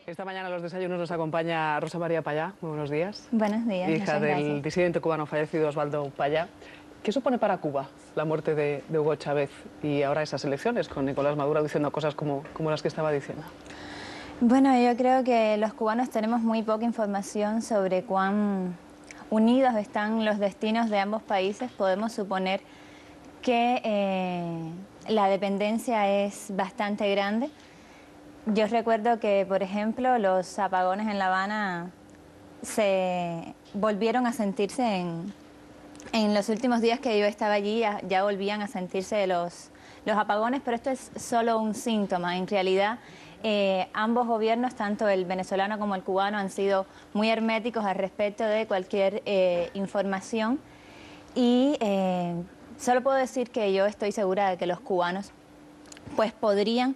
Esta mañana a los desayunos nos acompaña Rosa María Payá. Muy buenos días. Buenos días. Hija del gracias. disidente cubano fallecido Osvaldo Payá. ¿Qué supone para Cuba la muerte de Hugo Chávez y ahora esas elecciones con Nicolás Maduro diciendo cosas como las que estaba diciendo? Bueno, yo creo que los cubanos tenemos muy poca información sobre cuán unidos están los destinos de ambos países. Podemos suponer que la dependencia es bastante grande. Yo recuerdo que, por ejemplo, los apagones en La Habana se volvieron a sentirse en los últimos días que yo estaba allí, ya volvían a sentirse los apagones, pero esto es solo un síntoma. En realidad, ambos gobiernos, tanto el venezolano como el cubano, han sido muy herméticos al respecto de cualquier información y solo puedo decir que yo estoy segura de que los cubanos pues podrían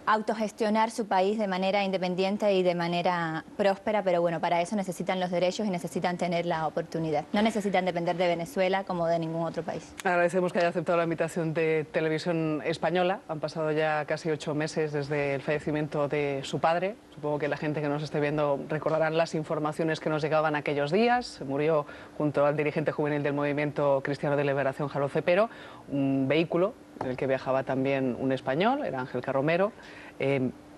autogestionar su país de manera independiente y de manera próspera, pero bueno, para eso necesitan los derechos y necesitan tener la oportunidad. No necesitan depender de Venezuela como de ningún otro país. Agradecemos que haya aceptado la invitación de Televisión Española. Han pasado ya casi 8 meses desde el fallecimiento de su padre. Supongo que la gente que nos esté viendo recordarán las informaciones que nos llegaban aquellos días. Murió junto al dirigente juvenil del Movimiento Cristiano de Liberación, Jaro Cepero, un vehículo en el que viajaba también un español, era Ángel Carromero.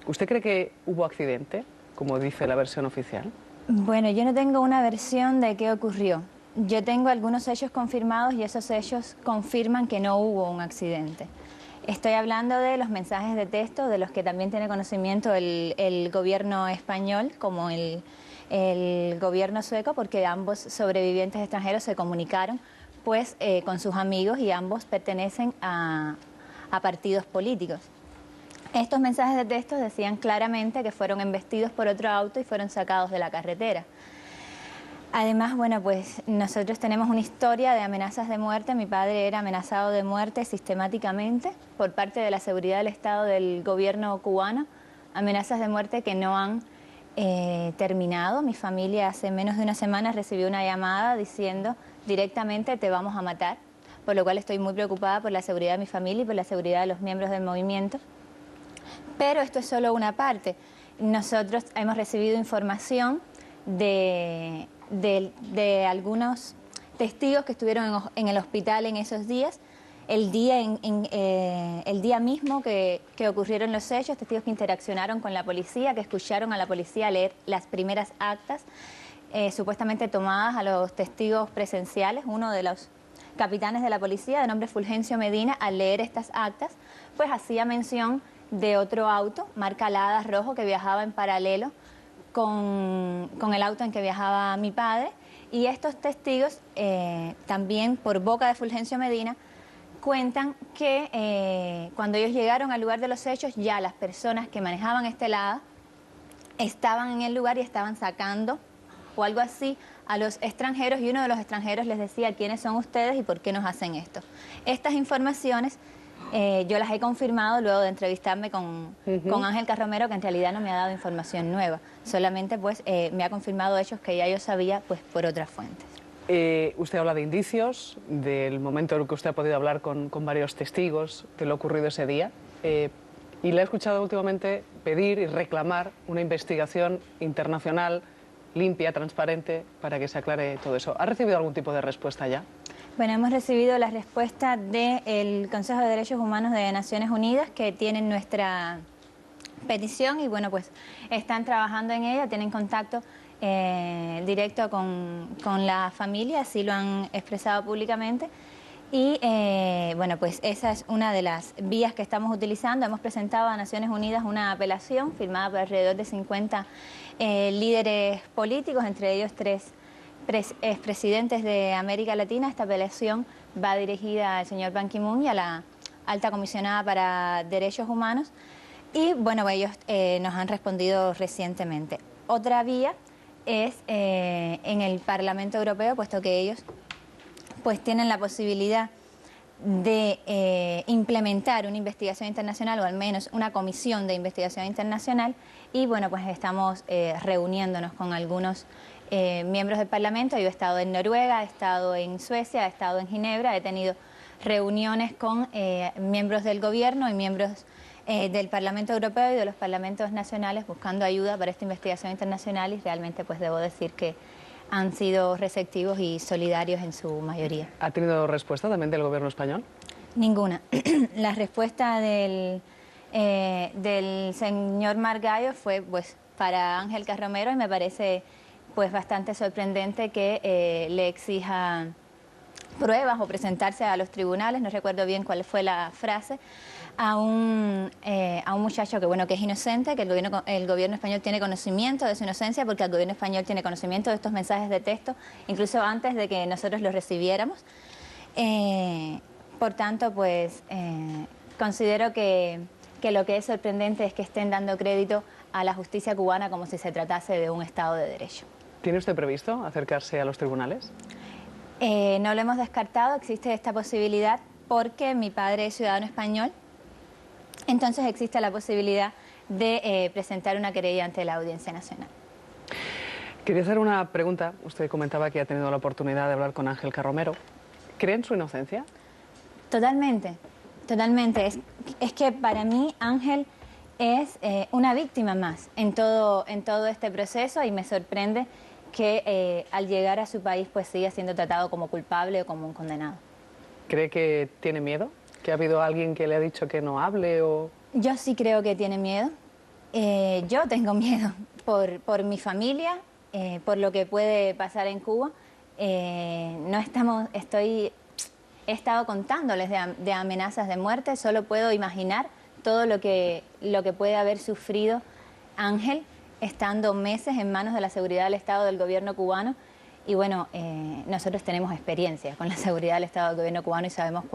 ¿Usted cree que hubo accidente, como dice la versión oficial? Bueno, yo no tengo una versión de qué ocurrió. Yo tengo algunos hechos confirmados y esos hechos confirman que no hubo un accidente. Estoy hablando de los mensajes de texto, de los que también tiene conocimiento el gobierno español como el gobierno sueco, porque ambos sobrevivientes extranjeros se comunicaron pues con sus amigos y ambos pertenecen a partidos políticos. Estos mensajes de texto decían claramente que fueron embestidos por otro auto y fueron sacados de la carretera. Además, bueno, pues nosotros tenemos una historia de amenazas de muerte. Mi padre era amenazado de muerte sistemáticamente por parte de la seguridad del Estado del gobierno cubano. Amenazas de muerte que no han terminado. Mi familia hace menos de una semana recibió una llamada diciendo directamente te vamos a matar, por lo cual estoy muy preocupada por la seguridad de mi familia y por la seguridad de los miembros del movimiento. Pero esto es solo una parte. Nosotros hemos recibido información de algunos testigos que estuvieron en el hospital en esos días, el día mismo que ocurrieron los hechos, testigos que interaccionaron con la policía, que escucharon a la policía leer las primeras actas supuestamente tomadas a los testigos presenciales. Uno de los capitanes de la policía, de nombre Fulgencio Medina, al leer estas actas, pues hacía mención de otro auto, marca Lada rojo, que viajaba en paralelo con el auto en que viajaba mi padre, y estos testigos, también por boca de Fulgencio Medina, cuentan que cuando ellos llegaron al lugar de los hechos, ya las personas que manejaban este Lada estaban en el lugar y estaban sacando, o algo así, a los extranjeros, y uno de los extranjeros les decía quiénes son ustedes y por qué nos hacen esto. Estas informaciones yo las he confirmado luego de entrevistarme con Ángel Carromero, que en realidad no me ha dado información nueva, solamente pues me ha confirmado hechos que ya yo sabía pues por otras fuentes. Usted habla de indicios, del momento en el que usted ha podido hablar con varios testigos de lo ocurrido ese día, y le he escuchado últimamente pedir y reclamar una investigación internacional limpia, transparente, para que se aclare todo eso. ¿Ha recibido algún tipo de respuesta ya? Bueno, hemos recibido la respuesta del Consejo de Derechos Humanos de Naciones Unidas, que tienen nuestra petición y bueno, pues están trabajando en ella, tienen contacto directo con la familia, así lo han expresado públicamente. Y bueno, pues esa es una de las vías que estamos utilizando. Hemos presentado a Naciones Unidas una apelación firmada por alrededor de 50 líderes políticos, entre ellos 3 expresidentes de América Latina. Esta apelación va dirigida al señor Ban Ki-moon y a la alta comisionada para Derechos Humanos. Y bueno, ellos nos han respondido recientemente. Otra vía es en el Parlamento Europeo, puesto que ellos pues tienen la posibilidad de implementar una investigación internacional, o al menos una comisión de investigación internacional, y bueno, pues estamos reuniéndonos con algunos miembros del Parlamento. Yo he estado en Noruega, he estado en Suecia, he estado en Ginebra, he tenido reuniones con miembros del gobierno y miembros del Parlamento Europeo y de los parlamentos nacionales buscando ayuda para esta investigación internacional, y realmente pues debo decir que han sido receptivos y solidarios en su mayoría. ¿Ha tenido respuesta también del gobierno español? Ninguna. La respuesta del señor Margallo fue pues para Ángel Carromero, y me parece pues bastante sorprendente que le exija pruebas o presentarse a los tribunales, no recuerdo bien cuál fue la frase, a un muchacho que, bueno, que es inocente, que el gobierno español tiene conocimiento de su inocencia, porque el gobierno español tiene conocimiento de estos mensajes de texto, incluso antes de que nosotros los recibiéramos. Por tanto, pues considero que lo que es sorprendente es que estén dando crédito a la justicia cubana como si se tratase de un Estado de Derecho. ¿Tiene usted previsto acercarse a los tribunales? No lo hemos descartado, existe esta posibilidad porque mi padre es ciudadano español, entonces existe la posibilidad de presentar una querella ante la Audiencia Nacional. Quería hacer una pregunta. Usted comentaba que ha tenido la oportunidad de hablar con Ángel Carromero. ¿Cree en su inocencia? Totalmente, totalmente. Es que para mí Ángel es una víctima más en todo este proceso, y me sorprende que al llegar a su país pues siga siendo tratado como culpable o como un condenado. ¿Cree que tiene miedo? ¿Que ha habido alguien que le ha dicho que no hable o...? Yo sí creo que tiene miedo. Yo tengo miedo por mi familia, por lo que puede pasar en Cuba. He estado contándoles de amenazas de muerte. Solo puedo imaginar todo lo que puede haber sufrido Ángel estando meses en manos de la seguridad del Estado del gobierno cubano. Y bueno, nosotros tenemos experiencia con la seguridad del Estado del gobierno cubano y sabemos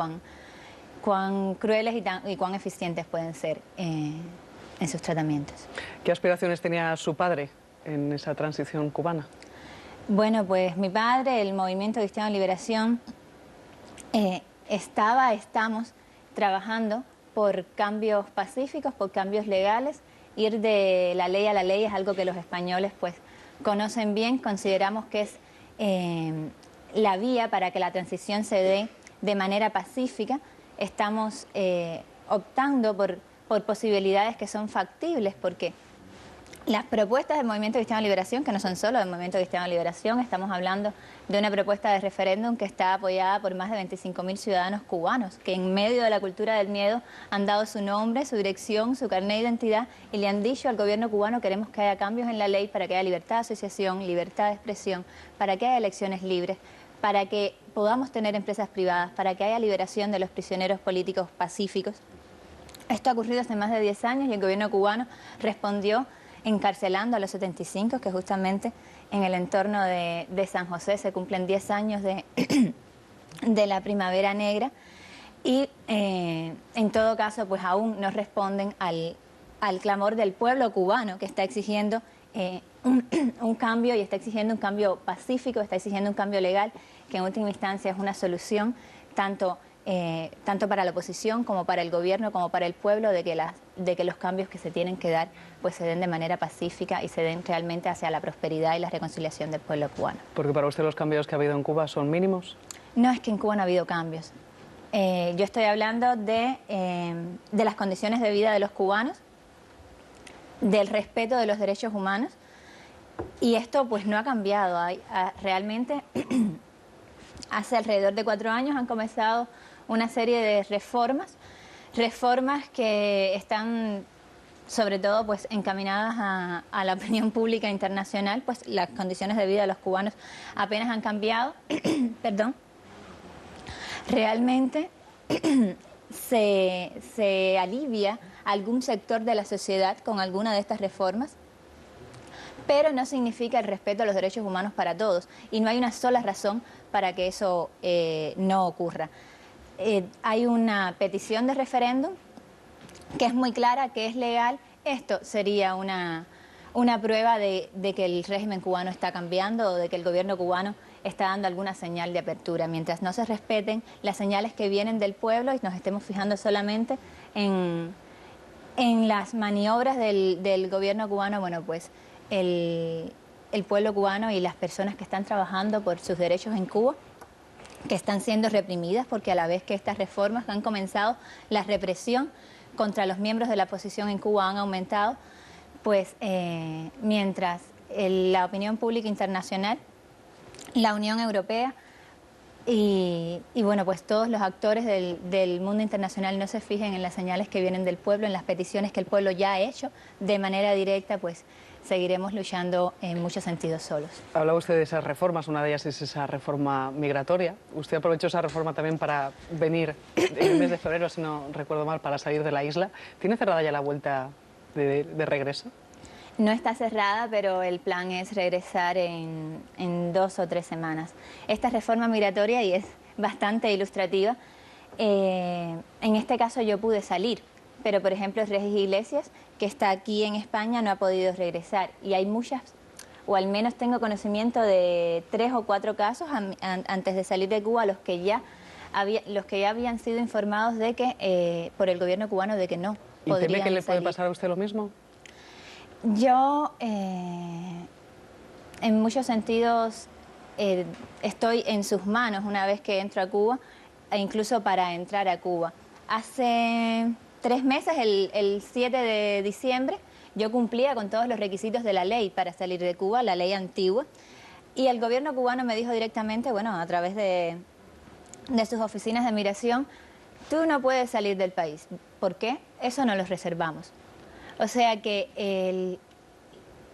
cuán crueles y cuán eficientes pueden ser en sus tratamientos. ¿Qué aspiraciones tenía su padre en esa transición cubana? Bueno, pues mi padre, el Movimiento Cristiano de Liberación, estamos trabajando por cambios pacíficos, por cambios legales. Ir de la ley a la ley es algo que los españoles pues conocen bien. Consideramos que es la vía para que la transición se dé de manera pacífica. Estamos optando por posibilidades que son factibles, porque las propuestas del Movimiento Cristiano de Liberación, que no son solo del Movimiento Cristiano de Liberación, estamos hablando de una propuesta de referéndum que está apoyada por más de 25.000 ciudadanos cubanos, que en medio de la cultura del miedo han dado su nombre, su dirección, su carnet de identidad, y le han dicho al gobierno cubano: queremos que haya cambios en la ley para que haya libertad de asociación, libertad de expresión, para que haya elecciones libres, para que podamos tener empresas privadas, para que haya liberación de los prisioneros políticos pacíficos. Esto ha ocurrido hace más de 10 años y el gobierno cubano respondió encarcelando a los 75, que justamente en el entorno de San José se cumplen 10 años de la Primavera Negra, y en todo caso pues aún no responden al clamor del pueblo cubano, que está exigiendo un cambio, y está exigiendo un cambio pacífico, está exigiendo un cambio legal, que en última instancia es una solución tanto para la oposición como para el gobierno, como para el pueblo, de que los cambios que se tienen que dar pues se den de manera pacífica y se den realmente hacia la prosperidad y la reconciliación del pueblo cubano. Porque para usted los cambios que ha habido en Cuba son mínimos. No, es que en Cuba no ha habido cambios. Yo estoy hablando de las condiciones de vida de los cubanos, del respeto de los derechos humanos, y esto pues no ha cambiado. Realmente hace alrededor de 4 años han comenzado una serie de reformas que están sobre todo pues encaminadas a la opinión pública internacional. Pues las condiciones de vida de los cubanos apenas han cambiado. Perdón. Realmente se alivia algún sector de la sociedad con alguna de estas reformas, pero no significa el respeto a los derechos humanos para todos, y no hay una sola razón para que eso no ocurra. Hay una petición de referéndum que es muy clara, que es legal. Esto sería una prueba de que el régimen cubano está cambiando, o de que el gobierno cubano está dando alguna señal de apertura. Mientras no se respeten las señales que vienen del pueblo y nos estemos fijando solamente en las maniobras del gobierno cubano, bueno, pues el pueblo cubano y las personas que están trabajando por sus derechos en Cuba, que están siendo reprimidas, porque a la vez que estas reformas han comenzado, la represión contra los miembros de la oposición en Cuba han aumentado, pues mientras la opinión pública internacional, la Unión Europea y bueno, pues todos los actores del mundo internacional no se fijen en las señales que vienen del pueblo, en las peticiones que el pueblo ya ha hecho de manera directa, pues seguiremos luchando en muchos sentidos solos. Hablaba usted de esas reformas, una de ellas es esa reforma migratoria. Usted aprovechó esa reforma también para venir en el mes de febrero, si no recuerdo mal, para salir de la isla. ¿Tiene cerrada ya la vuelta de regreso? No está cerrada, pero el plan es regresar en 2 o 3 semanas. Esta reforma migratoria, y es bastante ilustrativa, en este caso yo pude salir, pero por ejemplo Regis Iglesias, que está aquí en España, no ha podido regresar. Y hay muchas, o al menos tengo conocimiento de 3 o 4 casos antes de salir de Cuba, los que ya habían sido informados de que por el gobierno cubano de que no podrían salir. ¿Y teme que le puede pasar a usted lo mismo? Yo, en muchos sentidos, estoy en sus manos una vez que entro a Cuba, e incluso para entrar a Cuba. Hace 3 meses, el 7 de diciembre, yo cumplía con todos los requisitos de la ley para salir de Cuba, la ley antigua, y el gobierno cubano me dijo directamente, bueno, a través de sus oficinas de migración, tú no puedes salir del país. ¿Por qué? Eso no lo reservamos. O sea que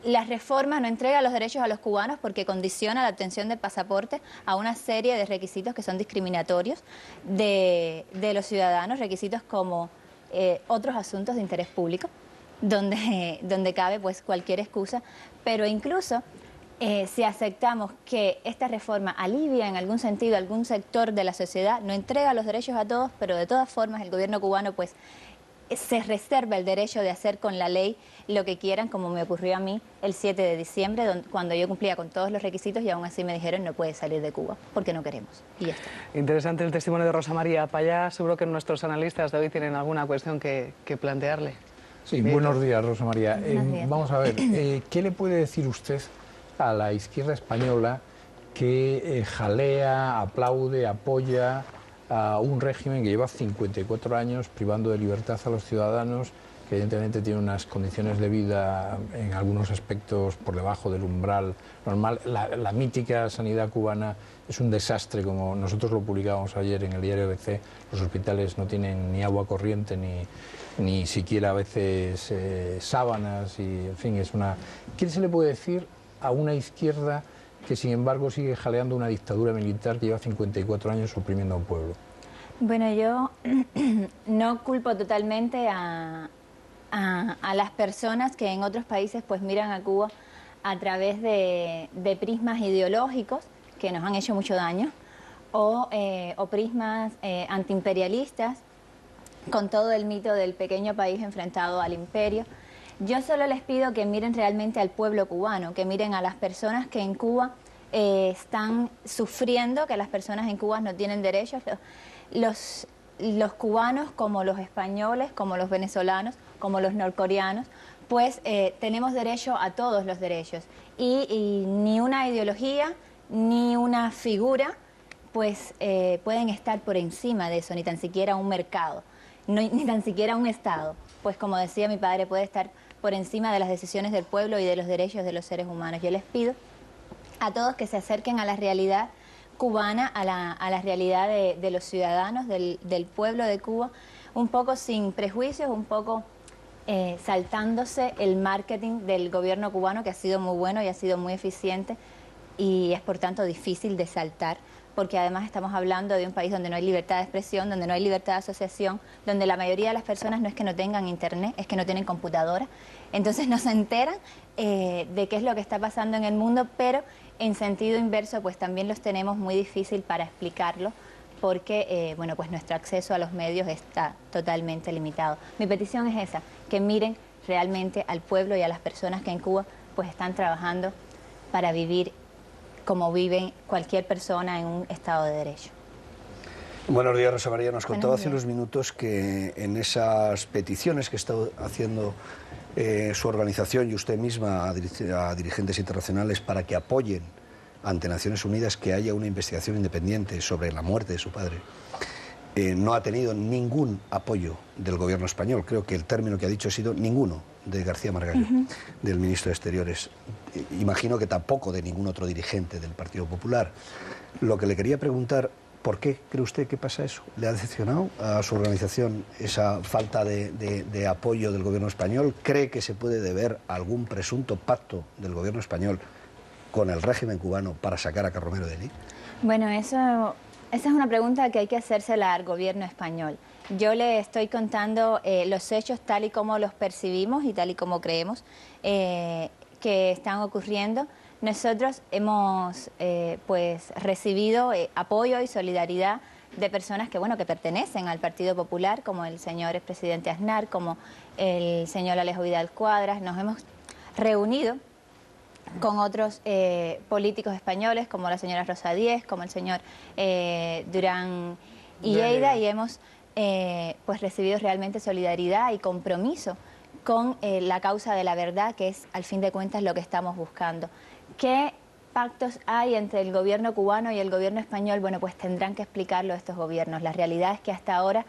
las reformas no entregan los derechos a los cubanos porque condiciona la obtención del pasaporte a una serie de requisitos que son discriminatorios de los ciudadanos, requisitos como otros asuntos de interés público, donde cabe pues cualquier excusa, pero incluso si aceptamos que esta reforma alivia en algún sentido algún sector de la sociedad, no entrega los derechos a todos, pero de todas formas el gobierno cubano pues se reserva el derecho de hacer con la ley lo que quieran, como me ocurrió a mí el 7 de diciembre, cuando yo cumplía con todos los requisitos y aún así me dijeron no puedes salir de Cuba, porque no queremos. Y ya está. Interesante el testimonio de Rosa María Payá. Seguro que nuestros analistas de hoy tienen alguna cuestión que plantearle. Sí, buenos días, Rosa María. Buenos días. Vamos a ver, ¿qué le puede decir usted a la izquierda española que jalea, aplaude, apoya a un régimen que lleva 54 años privando de libertad a los ciudadanos, que evidentemente tiene unas condiciones de vida en algunos aspectos por debajo del umbral normal? La mítica sanidad cubana es un desastre, como nosotros lo publicábamos ayer en el diario ABC. Los hospitales no tienen ni agua corriente ni siquiera a veces sábanas, y en fin, es una... ¿Qué se le puede decir a una izquierda que sin embargo sigue jaleando una dictadura militar que lleva 54 años oprimiendo a un pueblo? Bueno, yo no culpo totalmente a las personas que en otros países pues miran a Cuba a través de prismas ideológicos que nos han hecho mucho daño o prismas antiimperialistas con todo el mito del pequeño país enfrentado al imperio. Yo solo les pido que miren realmente al pueblo cubano, que miren a las personas que en Cuba están sufriendo, que las personas en Cuba no tienen derechos. Los cubanos, como los españoles, como los venezolanos, como los norcoreanos, pues tenemos derecho a todos los derechos. Y ni una ideología, ni una figura, pues pueden estar por encima de eso, ni tan siquiera un mercado, ni tan siquiera un Estado. Pues como decía mi padre, puede estar por encima de las decisiones del pueblo y de los derechos de los seres humanos. Yo les pido a todos que se acerquen a la realidad cubana, a la realidad de los ciudadanos, del pueblo de Cuba, un poco sin prejuicios, un poco saltándose el marketing del gobierno cubano, que ha sido muy bueno y ha sido muy eficiente, y es por tanto difícil de saltar, porque además estamos hablando de un país donde no hay libertad de expresión, donde no hay libertad de asociación, donde la mayoría de las personas no es que no tengan internet, es que no tienen computadora, entonces no se enteran de qué es lo que está pasando en el mundo, pero en sentido inverso pues también los tenemos muy difícil para explicarlo, porque bueno, pues nuestro acceso a los medios está totalmente limitado. Mi petición es esa, que miren realmente al pueblo y a las personas que en Cuba pues están trabajando para vivir como vive cualquier persona en un Estado de Derecho. Buenos días, Rosa María. Nos contaba hace unos minutos que en esas peticiones que está haciendo su organización y usted misma a dirigentes internacionales para que apoyen ante Naciones Unidas que haya una investigación independiente sobre la muerte de su padre, no ha tenido ningún apoyo del gobierno español. Creo que el término que ha dicho ha sido ninguno de García Margallo, del ministro de Exteriores. Imagino que tampoco de ningún otro dirigente del Partido Popular. Lo que le quería preguntar, ¿por qué cree usted que pasa eso? ¿Le ha decepcionado a su organización esa falta de apoyo del gobierno español? ¿Cree que se puede deber a algún presunto pacto del gobierno español con el régimen cubano para sacar a Carromero de allí? Bueno, esa es una pregunta que hay que hacérsela al gobierno español. Yo le estoy contando los hechos tal y como los percibimos y tal y como creemos que están ocurriendo. Nosotros hemos pues recibido apoyo y solidaridad de personas que, bueno, que pertenecen al Partido Popular, como el señor expresidente Aznar, como el señor Alejo Vidal Cuadras. Nos hemos reunido con otros políticos españoles, como la señora Rosa Díez, como el señor Durán y Lleida, y hemos pues recibido realmente solidaridad y compromiso con la causa de la verdad, que es, al fin de cuentas, lo que estamos buscando. ¿Qué pactos hay entre el gobierno cubano y el gobierno español? Bueno, pues tendrán que explicarlo estos gobiernos. La realidad es que hasta ahora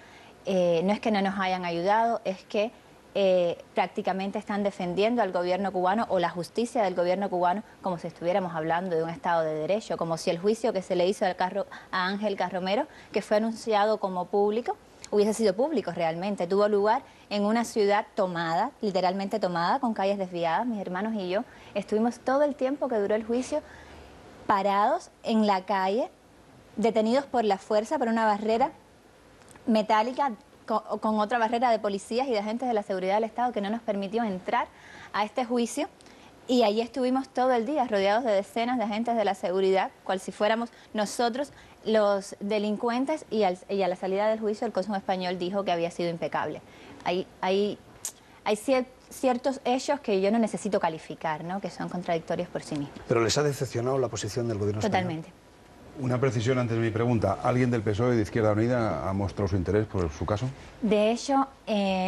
no es que no nos hayan ayudado, es que prácticamente están defendiendo al gobierno cubano o la justicia del gobierno cubano como si estuviéramos hablando de un Estado de Derecho, como si el juicio que se le hizo a Ángel Carromero, que fue anunciado como público, hubiese sido público realmente. Tuvo lugar en una ciudad tomada, literalmente tomada, con calles desviadas. Mis hermanos y yo estuvimos todo el tiempo que duró el juicio parados en la calle, detenidos por la fuerza, por una barrera metálica, con otra barrera de policías y de agentes de la seguridad del Estado que no nos permitió entrar a este juicio. Y allí estuvimos todo el día rodeados de decenas de agentes de la seguridad, cual si fuéramos nosotros los delincuentes, y a la salida del juicio el cónsul español dijo que había sido impecable. Hay ciertos hechos que yo no necesito calificar, ¿no?, que son contradictorios por sí mismos. ¿Pero les ha decepcionado la posición del gobierno español? Totalmente. Una precisión antes de mi pregunta. ¿Alguien del PSOE de Izquierda Unida ha mostrado su interés por su caso? De hecho,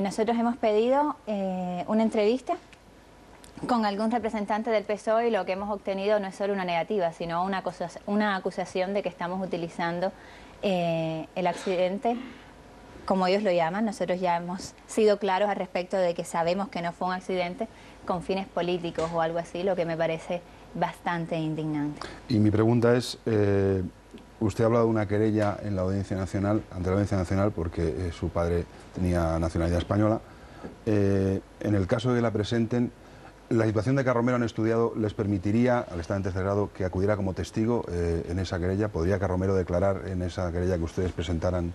nosotros hemos pedido una entrevista con algún representante del PSOE y lo que hemos obtenido no es solo una negativa, sino una acusación de que estamos utilizando el accidente, como ellos lo llaman. Nosotros ya hemos sido claros al respecto de que sabemos que no fue un accidente con fines políticos o algo así, lo que me parece bastante indignante. Y mi pregunta es, usted ha hablado de una querella en la Audiencia Nacional, ante la Audiencia Nacional, porque su padre tenía nacionalidad española. En el caso de que la presenten, ¿la situación de Carromero han estudiado les permitiría, al estar en tercer grado, que acudiera como testigo en esa querella? ¿Podría Carromero declarar en esa querella que ustedes presentarían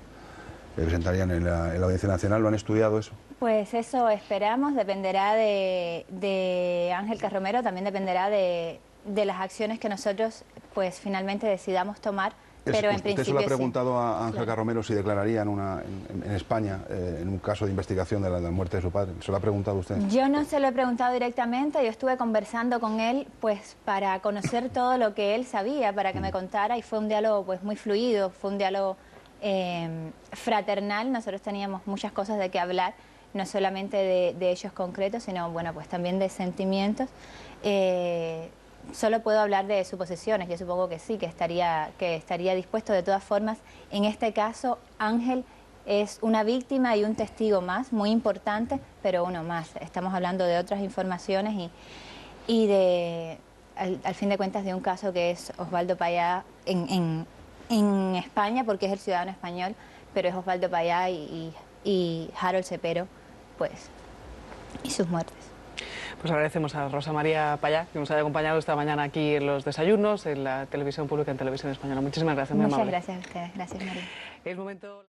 en la Audiencia Nacional? ¿Lo han estudiado eso? Pues eso esperamos, dependerá de Ángel Carromero, también dependerá de las acciones que nosotros pues finalmente decidamos tomar, pero en principio ¿Usted se lo ha preguntado sí. a Ángel Carromero si declararía en España en un caso de investigación de la muerte de su padre? ¿Se lo ha preguntado usted? Yo no se lo he preguntado directamente, yo estuve conversando con él pues para conocer todo lo que él sabía, para que me contara, y fue un diálogo pues muy fluido, fue un diálogo fraternal. Nosotros teníamos muchas cosas de qué hablar, no solamente de hechos concretos, sino bueno, pues también de sentimientos. Solo puedo hablar de suposiciones. Yo supongo que sí, que estaría dispuesto. De todas formas, en este caso, Ángel es una víctima y un testigo más, muy importante, pero uno más. Estamos hablando de otras informaciones y al fin de cuentas, de un caso que es Osvaldo Payá en España, porque es el ciudadano español, pero es Osvaldo Payá y Harold Cepero, pues, y sus muertes. Pues agradecemos a Rosa María Payá que nos haya acompañado esta mañana aquí en los desayunos, en la televisión pública, en Televisión Española. Muchísimas gracias, muy amable. Muchas gracias a ustedes. Gracias, María. Es momento...